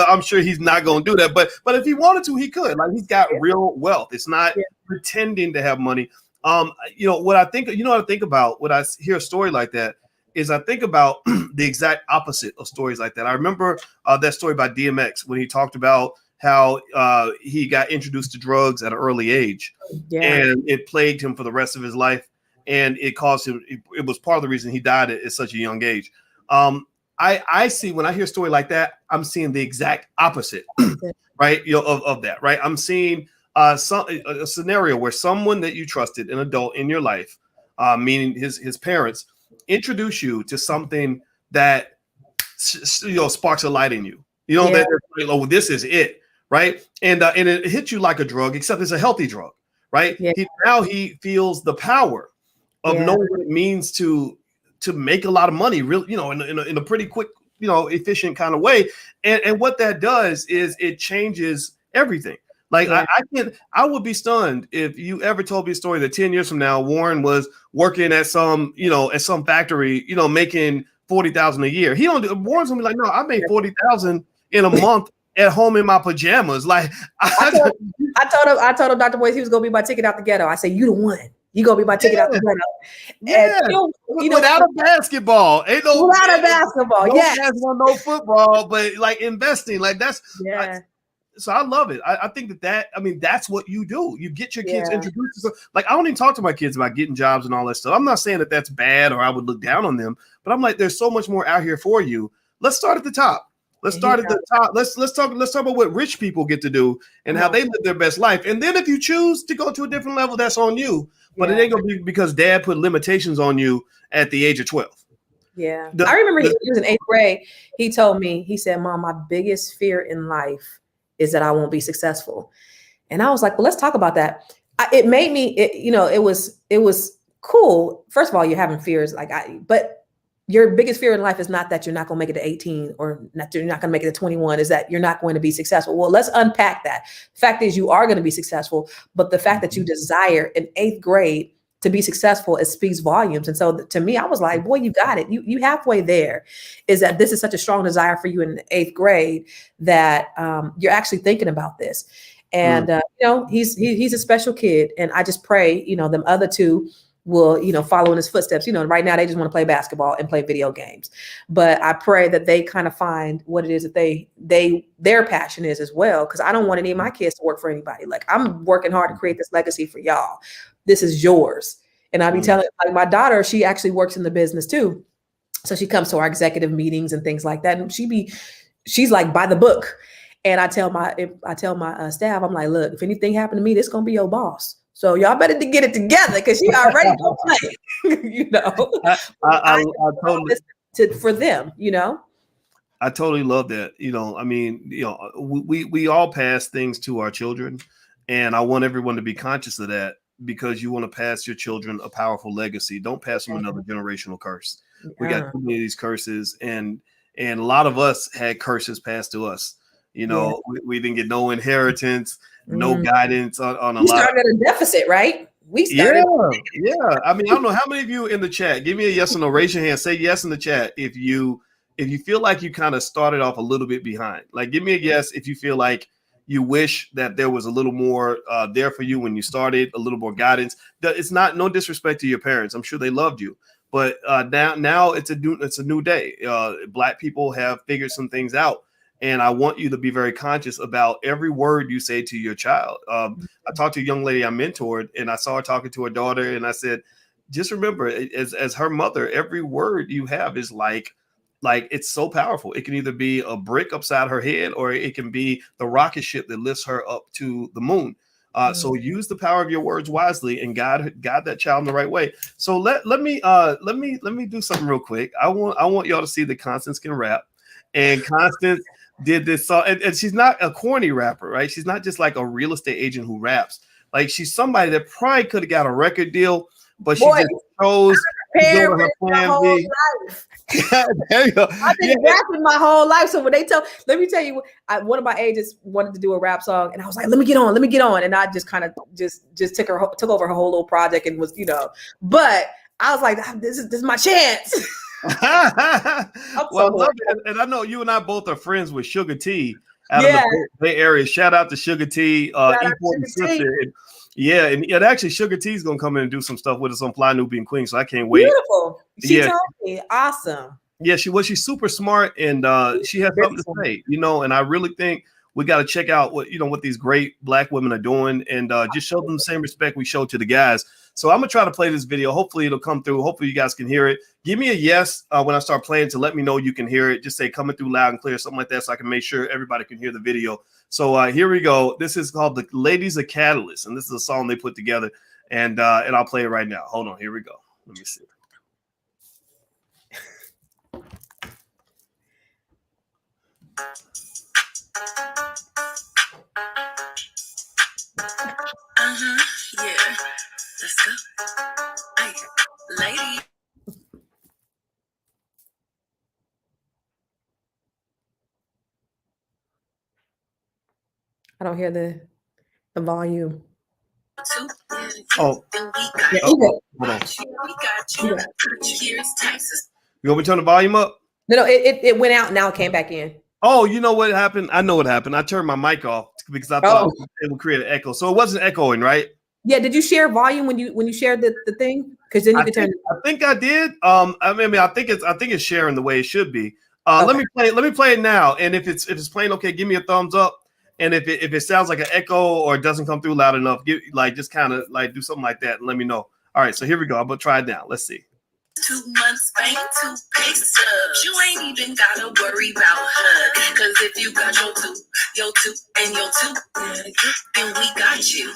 I'm sure he's not going to do that. But if he wanted to, he could. Like, he's got real wealth. It's not pretending to have money. What I think about when I hear a story like that is I think about the exact opposite of stories like that. I remember that story by DMX when he talked about how he got introduced to drugs at an early age, and it plagued him for the rest of his life, and it caused him. It was part of the reason he died at such a young age. I see when I hear a story like that, I'm seeing the exact opposite, right? Of that, right? I'm seeing a scenario where someone that you trusted, an adult in your life, meaning his parents, introduce you to something that sparks a light in you. That this is it. Right. And it hits you like a drug, except it's a healthy drug. Right. Yeah. He feels the power of knowing what it means to make a lot of money, really, in a pretty quick, efficient kind of way. And what that does is it changes everything. Like I would be stunned if you ever told me a story that 10 years from now, Warren was working at some factory, making $40,000 a year. Warren's gonna be like, no, I made $40,000 in a month at home in my pajamas. Like I told him, Dr. Boyce, he was gonna be my ticket out the ghetto. I said, you the one. You gonna be my ticket out the ghetto. And, without a basketball, without a basketball, no football, but like investing, like that's so I love it. I think that's what you do. You get your kids introduced to stuff. Like, I don't even talk to my kids about getting jobs and all that stuff. I'm not saying that that's bad or I would look down on them, but I'm like, there's so much more out here for you. Let's start at the top. Let's start at the top. Let's talk about what rich people get to do and how they live their best life. And then if you choose to go to a different level, that's on you. But it ain't gonna be because dad put limitations on you at the age of 12. Yeah. I remember he was in 8th grade. He told me, he said, Mom, my biggest fear in life is that I won't be successful. And I was like, well, let's talk about that. It made me, it was cool. First of all, you're having fears but your biggest fear in life is not that you're not going to make it to 18 or that you're not going to make it to 21, is that you're not going to be successful. Well, let's unpack that. Fact is, you are going to be successful, but the fact that you desire in 8th grade to be successful, it speaks volumes. And so to me, I was like, boy, you got it. You halfway there. Is that this is such a strong desire for you in 8th grade that you're actually thinking about this. And, he's a special kid. And I just pray, them other two will, follow in his footsteps. Right now they just want to play basketball and play video games. But I pray that they kind of find what it is that their passion is as well. Because I don't want any of my kids to work for anybody. Like, I'm working hard to create this legacy for y'all. This is yours. And I'll be telling, like, my daughter, she actually works in the business too. So she comes to our executive meetings and things like that. And she's like by the book. And I tell my staff, I'm like, look, if anything happened to me, this is gonna be your boss. So y'all better to get it together because she already don't play. I totally for them. I totally love that. We all pass things to our children, and I want everyone to be conscious of that. because you want to pass your children a powerful legacy. Don't pass them another generational curse. We got too many of these curses, and a lot of us had curses passed to us. We didn't get no inheritance, no guidance on a lot. You started at a deficit, right? We started. Yeah. I mean, I don't know how many of you in the chat. Give me a yes or no. Raise your hand. Say yes in the chat if you feel like you kind of started off a little bit behind. Like, give me a yes if you feel like you wish that there was a little more there for you when you started, a little more guidance. It's not no disrespect to your parents. I'm sure they loved you, but now it's a new day. Black people have figured some things out. And I want you to be very conscious about every word you say to your child. I talked to a young lady I mentored, and I saw her talking to her daughter, and I said, just remember, as her mother, every word you have is like it's so powerful. It can either be a brick upside her head, or it can be the rocket ship that lifts her up to the moon. So use the power of your words wisely and guide that child in the right way. So let me do something real quick. I want y'all to see that Constance can rap, and Constance did this song, and she's not a corny rapper, right? She's not just like a real estate agent who raps. Like, she's somebody that probably could have got a record deal, but she just chose to go to her plan B. There you go. I've been rapping my whole life. So when they let me tell you, one of my agents wanted to do a rap song, and I was like, let me get on. And I just kind of just took over her whole little project and was, but I was like, this is my chance. Well, I love it. And I know you and I both are friends with Sugar T out of the Bay Area. Shout out to Sugar T, important sister. And actually, Sugar T is gonna come in and do some stuff with us on Fly Nubian Queen, so I can't wait. Beautiful. She told me, awesome. Yeah, she's super smart, and she has something to say, and I really think we got to check out what these great Black women are doing, and just show them the same respect we show to the guys. So I'm gonna try to play this video. Hopefully it'll come through. Hopefully you guys can hear it. Give me a yes when I start playing to let me know you can hear it. Say coming through loud and clear, something like that, so I can make sure everybody can hear the video. So here we go. This is called "The Ladies of Catalyst," and this is a song they put together. And I'll play it right now. Hold on. Here we go. Let me see. Yeah. Let's go. Hey, lady. I don't hear the volume. Oh. Hold on. Here's Texas. You want me to turn the volume up? No, it went out. Now it came back in. Oh, you know what happened? I know what happened. I turned my mic off because I thought it would create an echo. So it wasn't echoing, right? Yeah. Did you share volume when you shared the thing? Because then you could turn. I think I did. I think it's sharing the way it should be. Let me play it now. And if it's playing okay, give me a thumbs up. And if it sounds like an echo or it doesn't come through loud enough, just kind of do something like that and let me know. All right, so here we go. I'm gonna try it now. Let's see. 2 months bank to pay subs. You ain't even gotta worry about HUD. Cause if you got your two, and your two, then we got you.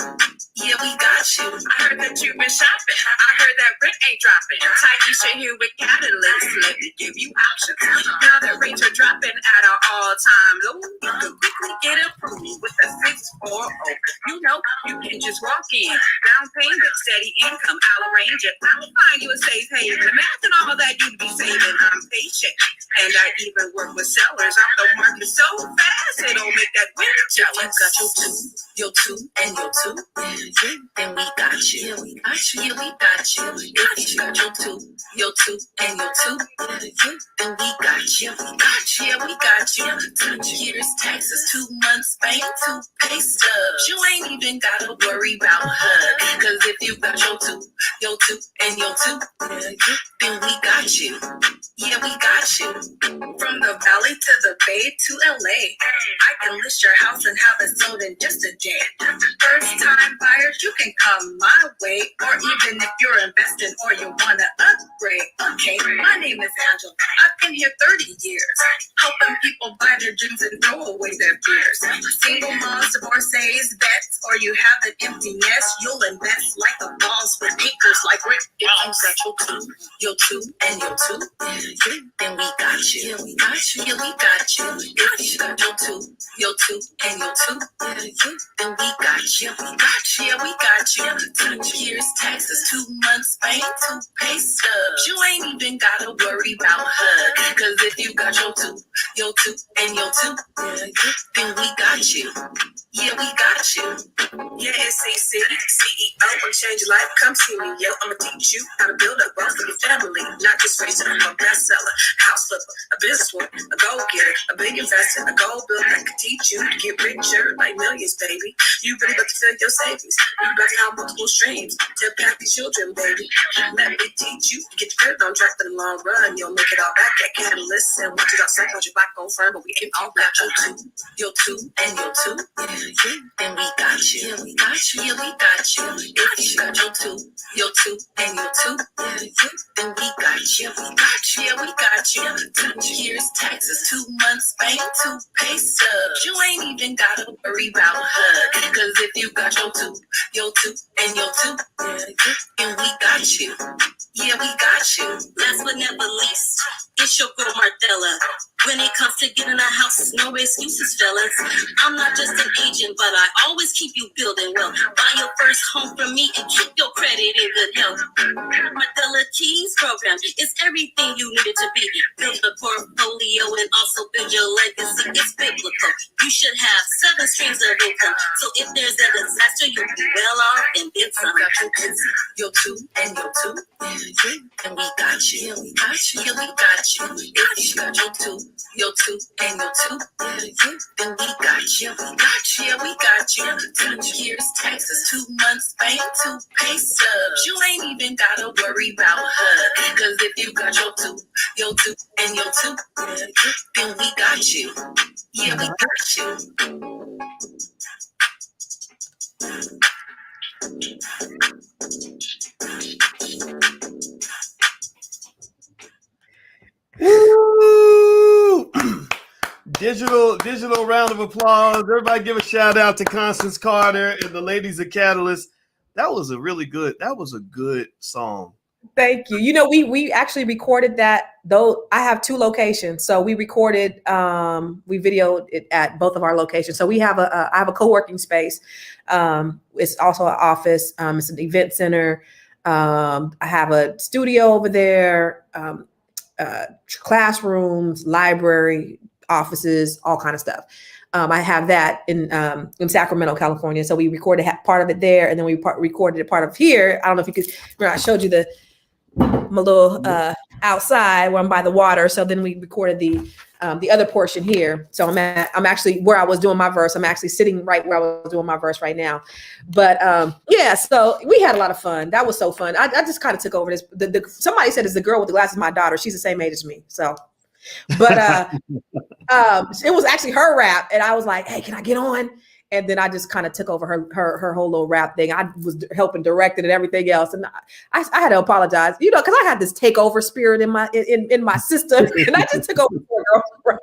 Yeah, we got you. I heard that you've been shopping. I heard that rent ain't dropping. Tight shit here with Catalyst. Let me give you options. Now that rates are dropping at an all-time low, you can quickly get approved with a 640. You can just walk in. Down payment, steady income. I'll arrange it. I'll find you a safe haven. Imagine all that you'd be saving. I'm patient. And I even work with sellers off the market so fast it'll make that winner jealous. You got your two, and your two. Then we got you. Yeah, we got you. Yeah, we got you. If you got your two, and your two. Then we got you. We got you. Yeah, we got you. Here's Texas, 2 months bank to pay stubs. You ain't even gotta worry about HUD. Cause if you got your two, and your two, then we got you. Yeah, we got you. From the valley to the bay to LA, I can list your house and have it sold in just a day. First time buyers, you can come my way, or even if you're investing or you wanna upgrade. Okay, my name is Angela. I've been here 30 years, helping people buy their dreams and throw away their fears. Single moms, divorcees, vets, or you have an empty nest, you'll invest like the balls with acres like Rick. If you got your two, and your two, then we got you. Yeah, we got you. Yeah, we got you. If you got your two, and your two, yeah, you, then we got you. Yeah, we got you. Yeah, we got you. 2 years taxes, 2 months bank, 2 pay stubs. You ain't even gotta worry about her. Cause if you got your two, and your two, yeah, you, then we got you. Yeah, we got you. Yeah, SEC, CEO, wanna change your life, come see me, yo. I'ma teach you how to build up wealth for your family. Not just raising up a bestseller, house flipper, a businesswoman, a goal getter, a big investor, a goal builder that can teach you to get richer like millions, baby. You really about to fill your savings. You about to have multiple streams to impact these children, baby. Let me teach you to get your credit on track for the long run. You'll make it all back at Catalyst and watch it outside, watch your back on firm, but we ain't all got your two, and your two. Yeah, then we got you. Yeah, we got you. Yeah, we got you. If you got your two, and your two, yeah, then we got you. Yeah, we got you. Yeah, we got you. 2 years taxes, 2 months bank, 2 pay stubs. You ain't even gotta worry about her. Cause if you got your two, and your two, yeah, then we got you. Yeah, we got you. Last but never least, it's your girl Martella. When it comes to getting a house, no excuses, fellas. I'm not just an agent, but I always keep you building wealth. Buy your first home from me and keep your credit in good health. Martella Keys program is everything you need it to be. Build a portfolio and also build your legacy. It's biblical. You should have 7 streams of income. So if there's a disaster, you'll be well off and then some. Your two, and your two, and we got you. Yeah, we got you. Yeah, we got you. If you got your two, and your two, yeah, then we got you. Yeah, we got you. Yeah, we got you. 2 years taxes, 2 months bank, 2 pay stubs. You ain't even gotta worry about her. Cause if you got your two, and your two, yeah, then we got you. Yeah, we got you. Woo! digital round of applause. Everybody give a shout out to Constance Carter and the ladies of Catalyst. That was a good song. Thank you. You know, we actually recorded that, though. I have 2 locations. So we recorded, we videoed it at both of our locations. So we have I have a co-working space. It's also an office. It's an event center. I have a studio over there, classrooms, library, offices, all kind of stuff. I have that in Sacramento, California. So we recorded part of it there, and then we recorded a part of here. I don't know if you could remember, I showed you my little outside where I'm by the water. So then we recorded the other portion here. So I'm actually where I was doing my verse. I'm actually sitting right where I was doing my verse right now. But yeah, so we had a lot of fun. That was so fun. I just kind of took over this. Somebody said it's the girl with the glasses, my daughter. She's the same age as me. So, but it was actually her rap, and I was like, "Hey, can I get on?" And then I just kind of took over her whole little rap thing. I was helping direct it and everything else, and I had to apologize, you know, because I had this takeover spirit in my system, and I just took over for girls rap.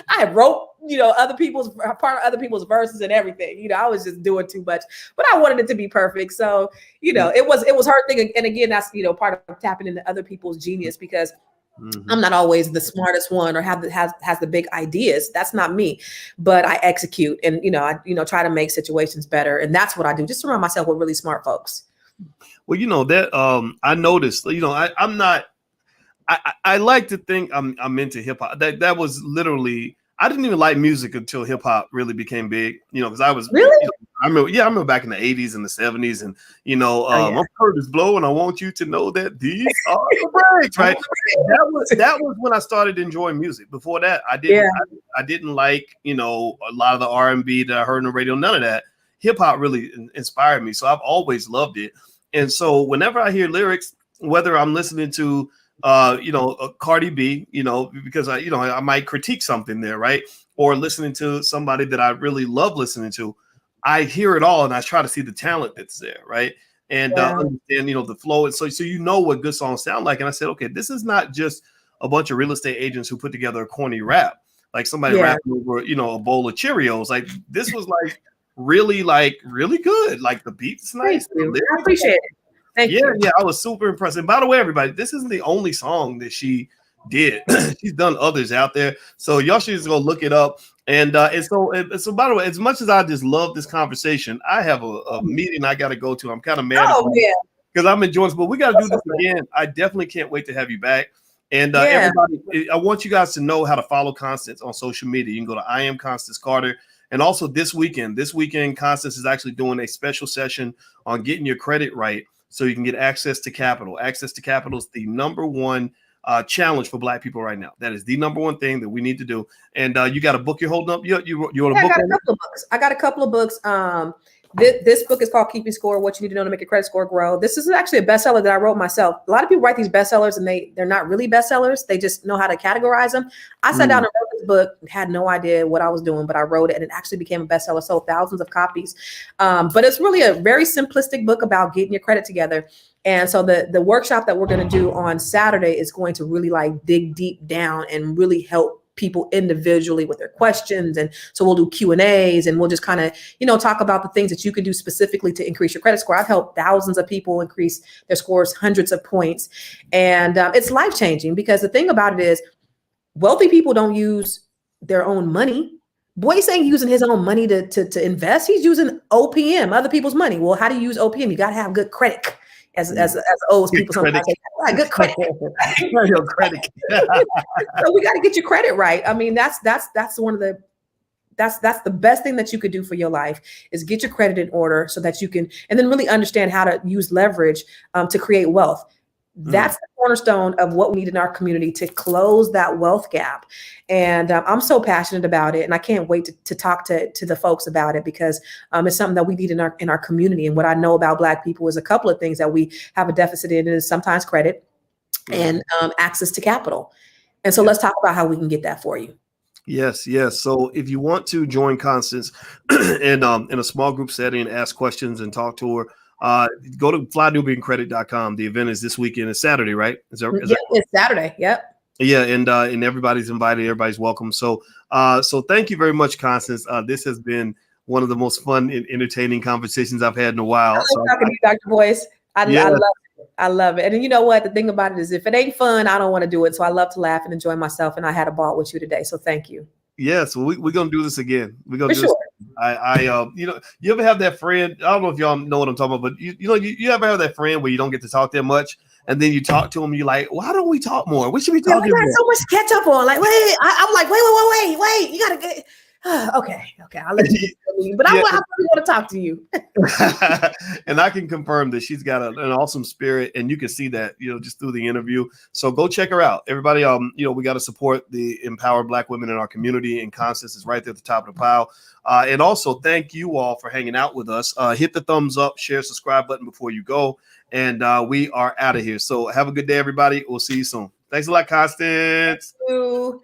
I wrote, you know, part of other people's verses and everything. You know, I was just doing too much, but I wanted it to be perfect. So, you know, it was her thing, and again, that's, you know, part of tapping into other people's genius, because I'm not always the smartest one or has the big ideas. That's not me, but I execute, and I try to make situations better, and that's what I do. Just surround myself with really smart folks. Well, you know that I noticed. You know, I'm not. I like to think I'm into hip hop. That was literally. I didn't even like music until hip hop really became big. You know, because I was really. I remember back in the 80s and the 70s, and I'm Curtis Blow, and I want you to know that these are the breaks, right? That was when I started enjoying music. Before that, I didn't like, a lot of the R&B that I heard on the radio. None of that. Hip hop really inspired me, so I've always loved it. And so whenever I hear lyrics, whether I'm listening to Cardi B, because I might critique something there, right? Or listening to somebody that I really love listening to, I hear it all and I try to see the talent that's there, right? And understand, the flow. And so what good songs sound like. And I said, okay, this is not just a bunch of real estate agents who put together a corny rap, like somebody rapping over, a bowl of Cheerios. Like this was really good. Like the beat's nice. I appreciate it. Thank you. Yeah, I was super impressed. And by the way, everybody, this isn't the only song that she did. She's done others out there. So y'all should just go look it up. And so by the way, as much as I just love this conversation, I have a meeting I got to go to. I'm kind of mad because I'm enjoying this, but we got to do this again. I definitely can't wait to have you back. And everybody, I want you guys to know how to follow Constance on social media. You can go to I am Constance Carter. And also this weekend, Constance is actually doing a special session on getting your credit right so you can get access to capital. Access to capital is the number one challenge for Black people right now. That is the number one thing that we need to do. And you got a book you're holding up? You want a book? I got a couple of books. This book is called Keeping Score, What You Need to Know to Make Your Credit Score Grow. This is actually a bestseller that I wrote myself. A lot of people write these bestsellers and they're not really bestsellers. They just know how to categorize them. I sat down and wrote this book, had no idea what I was doing, but I wrote it and it actually became a bestseller, sold thousands of copies. But it's really a very simplistic book about getting your credit together. And so the workshop that we're going to do on Saturday is going to really like dig deep down and really help people individually with their questions. And so we'll do Q&As and we'll just kind of, talk about the things that you can do specifically to increase your credit score. I've helped thousands of people increase their scores, hundreds of points. And it's life-changing because the thing about it is wealthy people don't use their own money. Boyce ain't using his own money to invest. He's using OPM, other people's money. Well, how do you use OPM? You got to have good credit. As old people sometimes say, good credit. Your credit. So we got to get your credit right. I mean, that's one of that's the best thing that you could do for your life is get your credit in order so that you can, and then really understand how to use leverage to create wealth. That's the cornerstone of what we need in our community to close that wealth gap. And I'm so passionate about it. And I can't wait to talk to the folks about it because it's something that we need in our community. And what I know about Black people is a couple of things that we have a deficit in is sometimes credit and access to capital. And so let's talk about how we can get that for you. Yes. So if you want to join Constance in a small group setting, ask questions and talk to her, go to flynewbeingcredit.com. The event is this weekend. It's Saturday, right? It's Saturday. Yep. Yeah, and everybody's invited. Everybody's welcome. So thank you very much, Constance. This has been one of the most fun and entertaining conversations I've had in a while. I like talking to you, Dr. Boyce. I love it. And you know what? The thing about it is if it ain't fun, I don't want to do it. So I love to laugh and enjoy myself. And I had a ball with you today. So thank you. Yes, we're going to do this again. We're going to do this. You ever have that friend? I don't know if y'all know what I'm talking about, but you ever have that friend where you don't get to talk that much, and then you talk to them, you're like, why don't we talk more? We should be talking more. So much to catch up on. Like, wait, I'm like, wait. You gotta get. Okay. I'll let you get to me, but I really want to talk to you. And I can confirm that she's got an awesome spirit, and you can see that, just through the interview. So go check her out, everybody. We got to support the empowered Black women in our community, and Constance is right there at the top of the pile. And also thank you all for hanging out with us. Hit the thumbs up, share, subscribe button before you go, and we are out of here. So have a good day, everybody. We'll see you soon. Thanks a lot, Constance. Thank you.